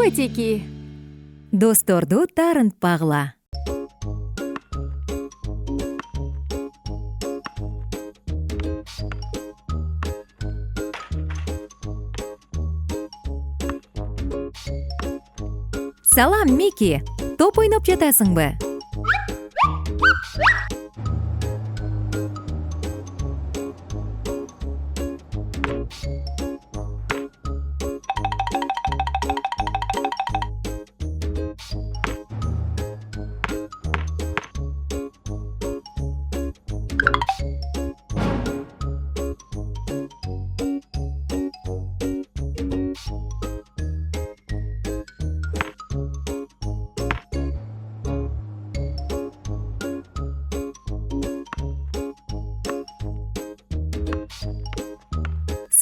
котики. Досторду таарынтпагыла. Салам, Мики. Топ ойноп жатасыңбы?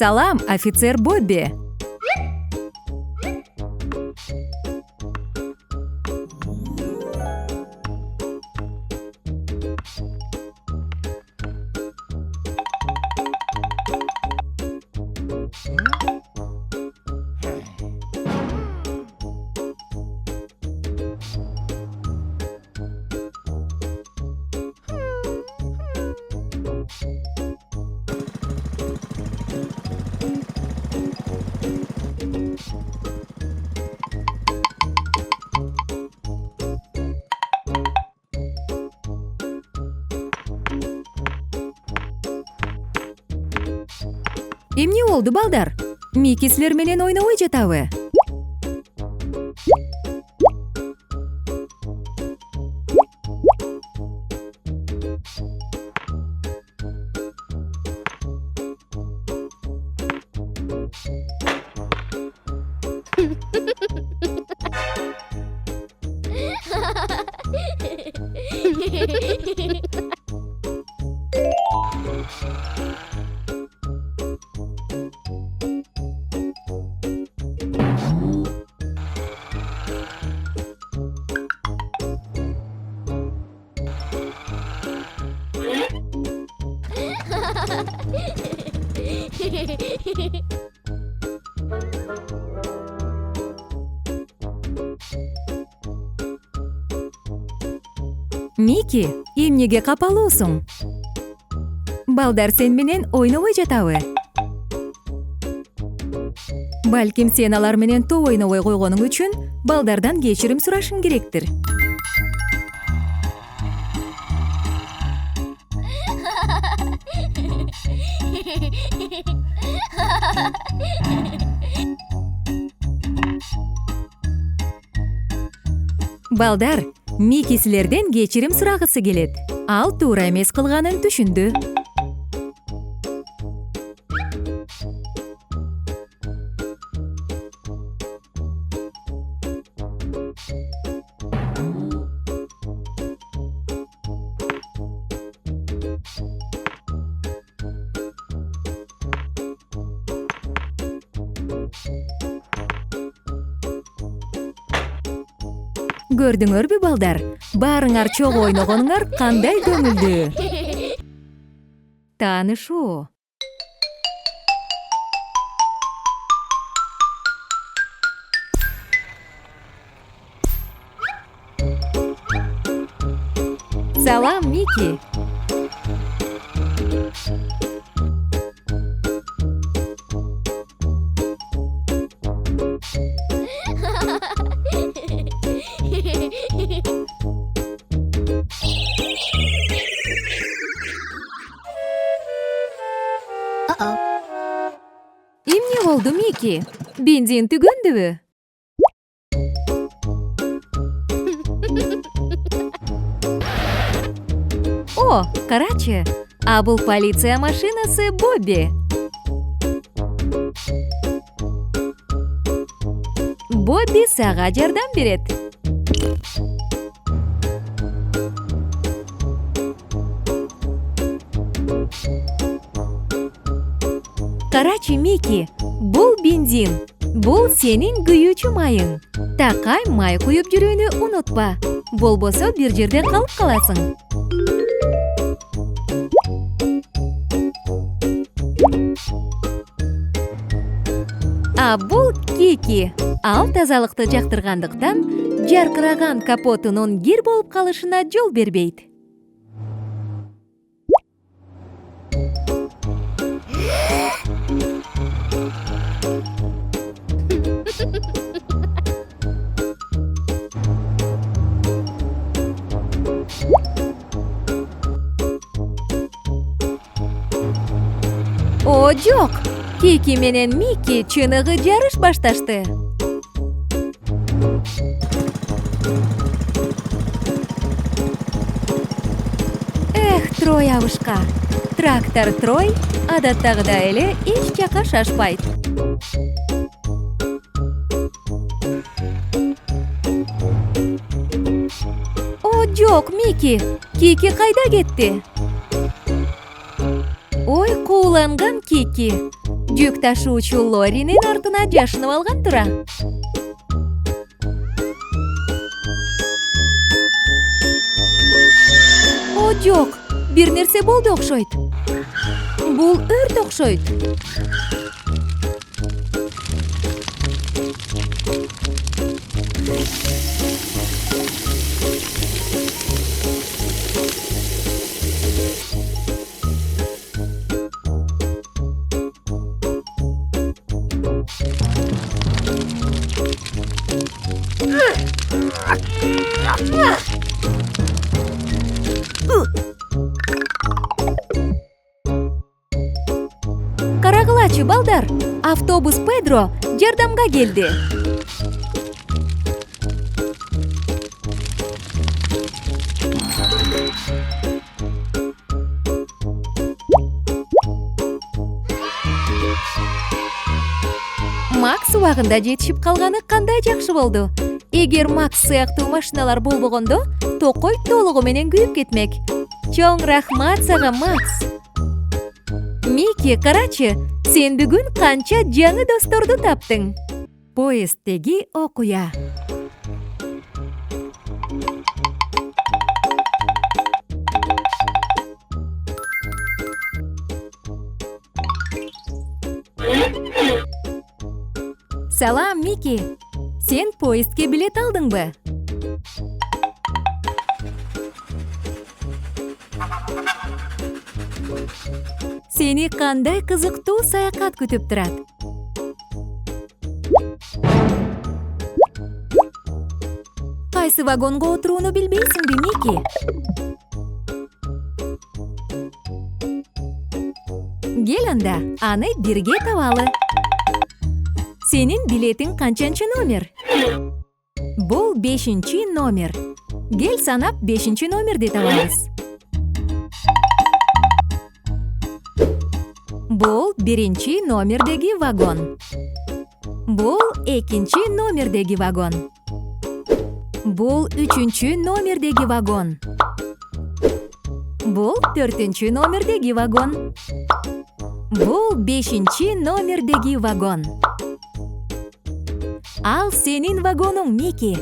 Салам, офицер Бобби. Эмне болду, балдар? Мики силер менен ойнобой жатабы? Мики, эмнеге капалуусуң? Балдар сен менен ойнобой жатабы? Балким сен алар менен топ ойнобой койгонуң үчүн балдардан кечирим сурашың керектир. Балдар, Мики силерден кечирим сурагысы келет. Ал туура эмес кылганын түшүндү. Көрдүңөрбү, балдар? Баарыңар чогуу ойногонуңар кандай көңүлдүү. Таанышуу. Салам, Мики. Эмне болду, Мики? Бензин түгөндүбү? О, карачы. А бул полиция машинасы Бобби. Бобби сага жардам берет. Карачы, Мики, бул бензин. Бул сенин күйүүчү майың. Такай май куюп жүрүүнү унутпа. Болбосо бир жерде калып каласың. А бул Кики. Ал тазалыкты жактыргандыктан жаркыраган капотунун кир болуп калышына жол бербейт. О, жок! Кики менен Мики чыныгы жарыш башташты. Эх, Трой абышка. Трактор Трой адаттагыдай эле эч жака шашпайт. О, жок, Мики. Кики кайда кетти? Ой, кууланган Кики. Жүк ташуучу Лоринин артына жашынып алган тура. О, жок, бир нерсе болду окшойт. Бул өрт окшойт. Карагылачы, балдар, автобус Педро жардамга келди. Макс убагында жетишип калганы кандай жакшы болду. Эгер Макс сыяктуу машиналар болбогондо, токой толугу менен күйүп кетмек. Чоң рахмат сага, Макс. Мики, карачы, сен бүгүн канча жаңы досторду таптың. Поезддеги окуя. Салам, Мики. Сен поездге билет алдыңбы? Сени кандай кызыктуу саякат күтүп турат? Кайсы вагонго отурууну билбейсиңби, Мики? Кел анда, аны бирге табалы. Сенин билетиң канчанчы номер? Бул 5-чи номер. Кел санап 5-чи номерди табабыз. Бул 1-чи номердеги вагон. Бул 2-чи номердеги вагон. Бул 3-чү номердеги вагон. Бул 4-чү номердеги вагон. Бул 5-чи номердеги вагон. Ал сенин вагонуң, Мики.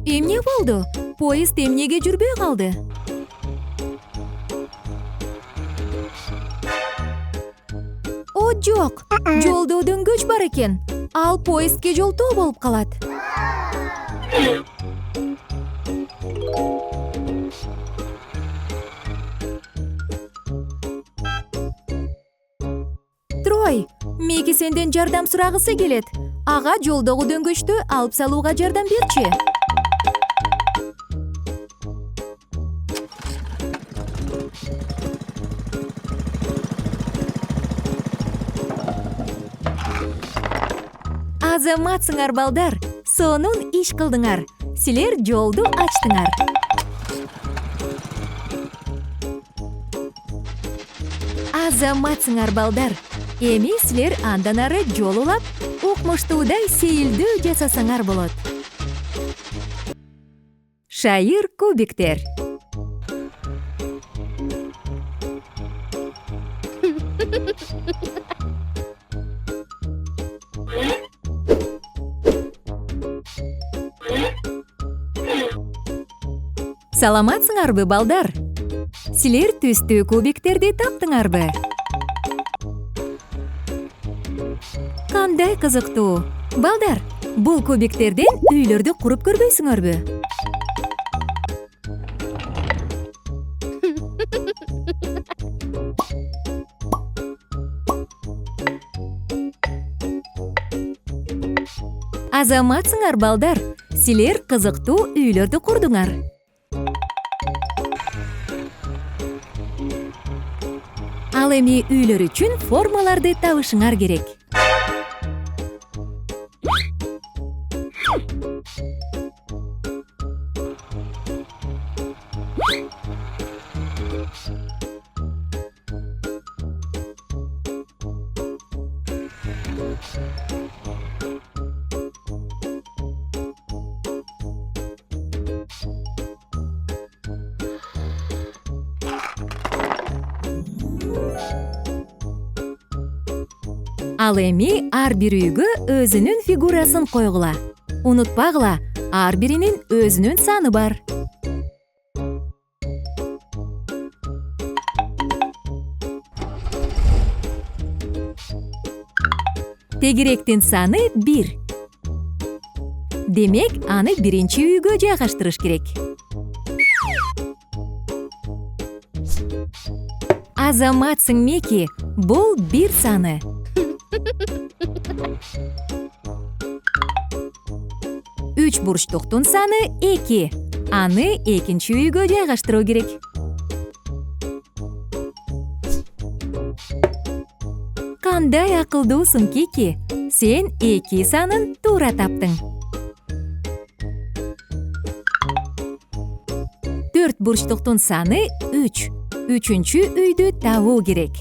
Эмне болду? Поезд эмнеге жүрбөй калды? О, жок, жолдо дөңгөч бар экен. Ал поездге жолтоо болуп калат. Трой, Мики сенден жардам сурагысы келет. Ага жолдогу дөңгөчтү алып салууга жардам берчи. Азаматсыңар, балдар, сонун иш кылдыңар. Силер жолду ачтыңар. Азаматсыңар балдар. Эми силер андан ары жол улап, укмуштуудай сейилдүү жасасаңар болот. Шайыр кубиктер. Саламатсыңарбы балдар? Силер түстүү кубиктерди таптыңарбы? Кандай кызыктуу. Балдар, бул кубиктерден үйлөрдү куруп көрбөйсүңөрбү? Азаматсыңар балдар, силер кызыктуу үйлөрдү курдуңар. Ал эми үйлөр үчүн формаларды табышыңар керек. Ал эми ар бир үйгө өзүнүн фигурасын койгула. Унутпагыла, ар биринин өзүнүн саны бар. Тегеректин саны 1. Демек, аны биринчи үйгө жайгаштырыш керек. Азаматсың Мики, бул 1 саны. Үч бурчтуктун саны 2. Аны экинчи үйгө жайгаштыруу керек. Кандай акылдуусуң, Кики? Сен 2 санын туура таптың. 4 бурчтуктун саны 3. Үчүнчү үйдү табуу керек.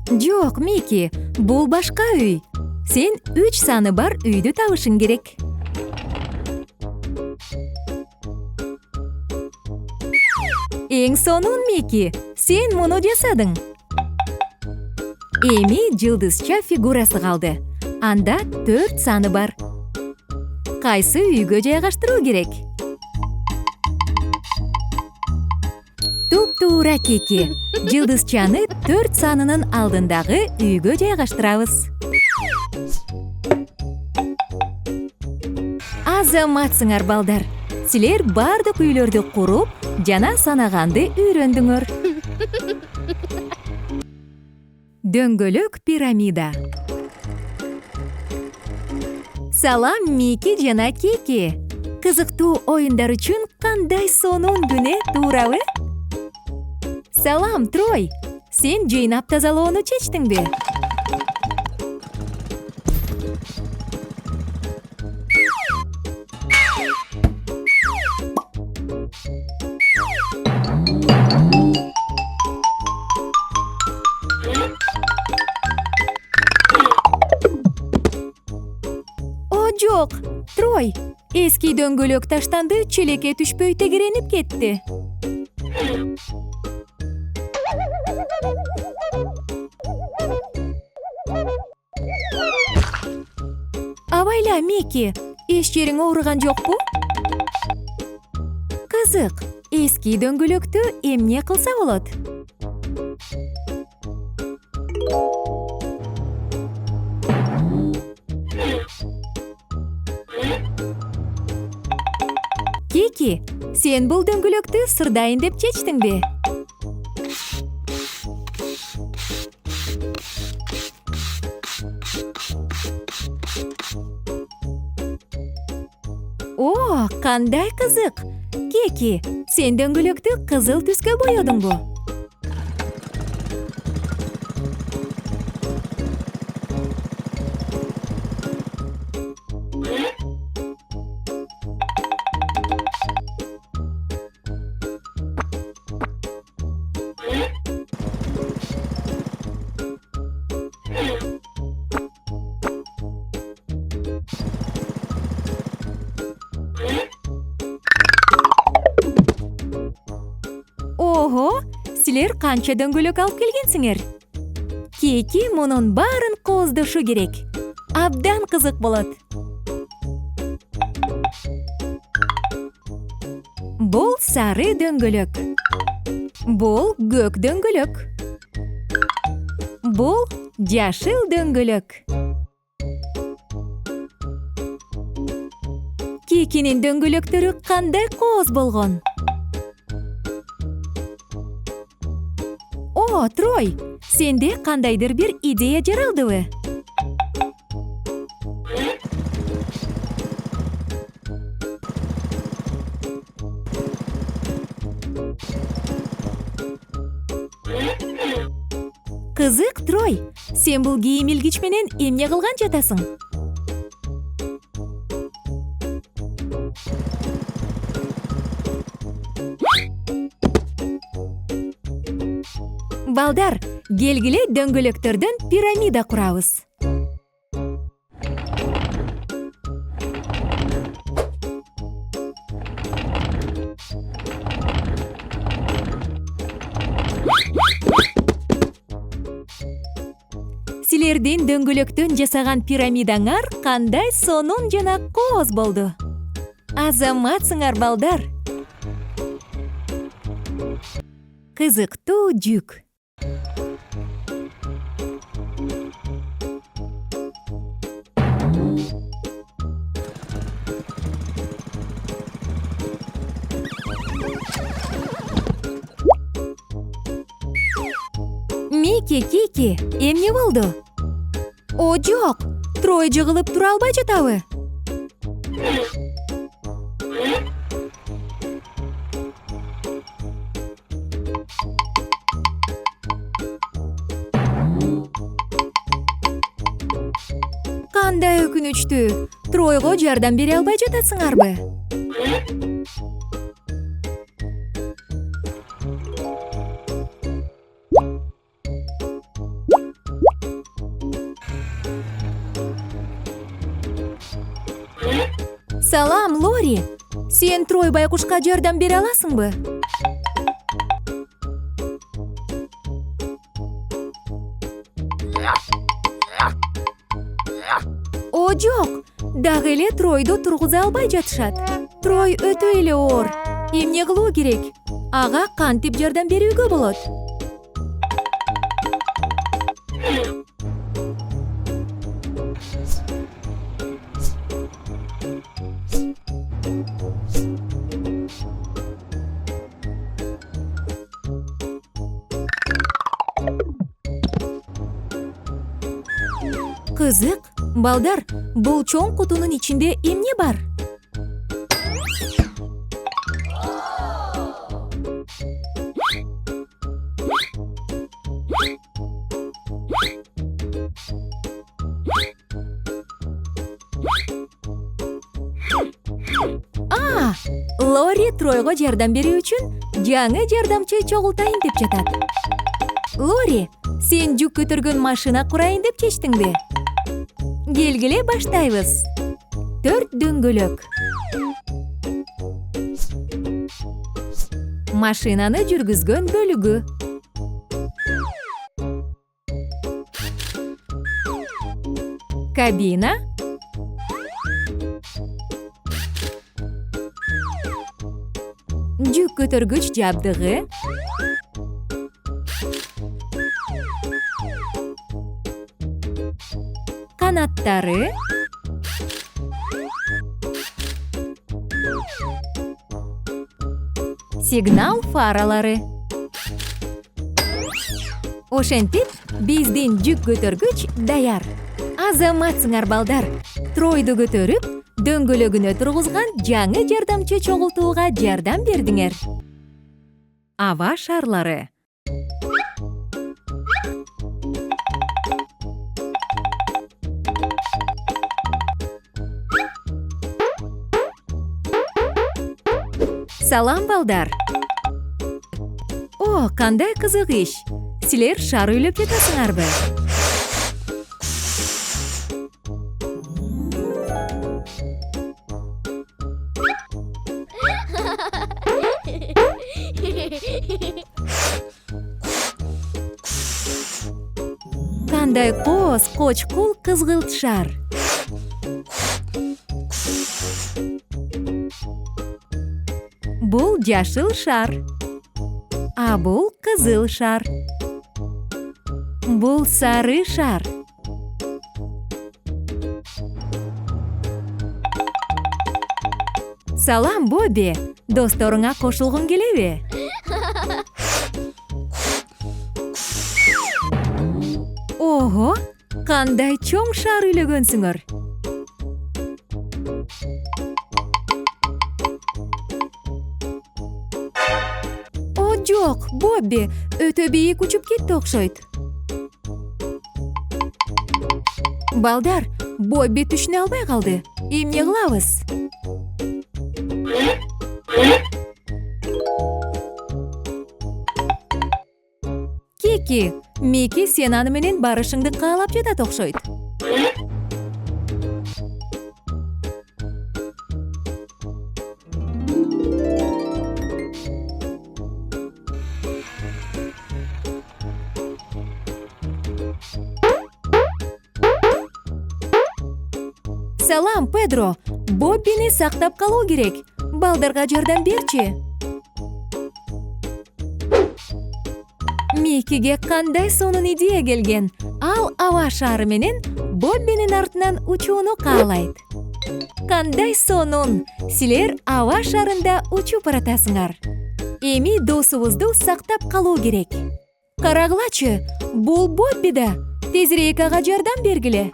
Жок, Мики, бул башка үй. Сен 3 саны бар үйдү табышың керек. Эң сонун, Мики, сен муну жасадың. Эми жылдызча фигурасы калды. Анда 4 саны бар. Кайсы үйгө жайгаштыруу керек? Туп-туура, Кики. Жылдызчаны 4 санынын алдындагы үйгө жайгаштырабыз. Азаматсыңар балдар. Силер бардык үйлөрдү куруп, жана санаганды үйрөндүңөр. Дөңгөлөк пирамида. Салам, Мики жана Кики. Кызыктуу оюндар үчүн кандай сонун күн, туурабы? Салам, Трой. Сен жыйнап тазалоону чечтиңби? Жок, Трой, эски дөңгөлөк таштанды челекке түшпөй тегеренип кетти. Абайла, Мики, эч жериң ооруган жокпу? Кызык, эски дөңгөлөктү эмне кылса болот? Кики, сен бул дөңгөлөктү сырдайын деп чечтиңби? О, кандай кызык! Кики, сен дөңгөлөктү кызыл түскө боёдуңбу? Силер канча дөңгөлөк алып келгенсиңер? Кики мунун баарын кооздошу керек. Абдан кызык болот. Бул сары дөңгөлөк. Бул көк дөңгөлөк. Бул жашыл дөңгөлөк. Кикинин дөңгөлөктөрү кандай кооз болгон? О, Трой, сенде кандайдыр бир идея жаралдыбы? Кызык, Трой, сен бул кийим илгич менен эмне кылган жатасың? Балдар, келгиле дөңгөлөктөрдөн пирамида курабыз. Силердин дөңгөлөктөн жасаган пирамидаңар кандай сонун жана кооз болду. Азаматсыңар, балдар. Кызыктуу жүк. Кики, эмне болду? О, жок, Трой жыгылып тура албай жатабы? Кандай өкүнүчтүү, Тройго жардам бере албай жатасыңарбы? Салам, Лори. Сен Трой байкушка жардам бере аласыңбы? О, жок. Дагы эле Тройду тургуза албай жатышат. Трой өтө эле оор. Эмне кылуу керек? Ага кантип жардам берүүгө болот? Кызык, балдар, бул чоң кутунун ичинде эмне бар? Лори Тройго жардам берүү үчүн жаңы жардамчы чогултайын деп жатат. Лори, сен жүк көтөргөн машина курайын деп чечтиңби? Келгиле баштайбыз. 4 дөңгөлөк. Машинаны жүргүзгөн бөлүгү. Кабина. Жүк көтөргүч жабдыгы. Канаттары. Сигнал фаралары. Ошентип, биздин жүк көтөргүч даяр. Азаматсыңар, балдар. Тройду көтөрүп, дөңгөлөгүнө тургузган жаңы жардамчы чогултууга жардам бердиңер. Аба шарлары. Салам, балдар. О, кандай кызык иш. Силер шар үйлөп жатасыңарбы? Айкоос кочкул кызгылт шар. Бул жашыл шар. А бул кызыл шар. Бул сары шар. Салам, Бобби. Досторуңа кошулгуң келеби? Ого, кандай чоң шар үйлөгөнсүңөр. О, жок, Бобби, өтө бийик учуп кетти окшойт. Балдар, Бобби түшүнө албай калды. Эмне кылабыз? Кики, Мики сен аны менен барышыңды каалап жатат окшойт. Салам, Педро. Боббини сактап калуу керек. Балдарга жардам берчи. Микиге кандай сонун идея келген. Ал аба шары менен Боббинин артынан учууну каалайт. Кандай сонун! Силер аба шарында учуп баратасыңар. Эми досубузду сактап калуу керек. Карагылачы, бул Бобби да. Тезирээк ага жардам бергиле.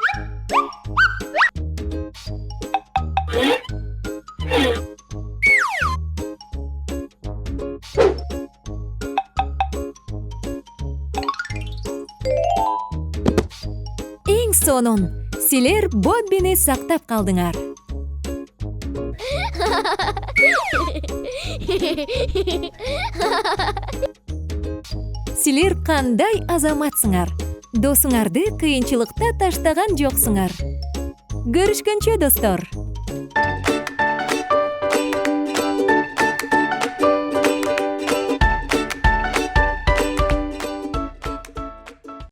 Эң сонун, силер Боббини сактап калдыңар. Силер кандай азаматсыңар? Досуңарды кыйынчылыкта таштаган жоксуңар. Көрүшкөнчө, достор.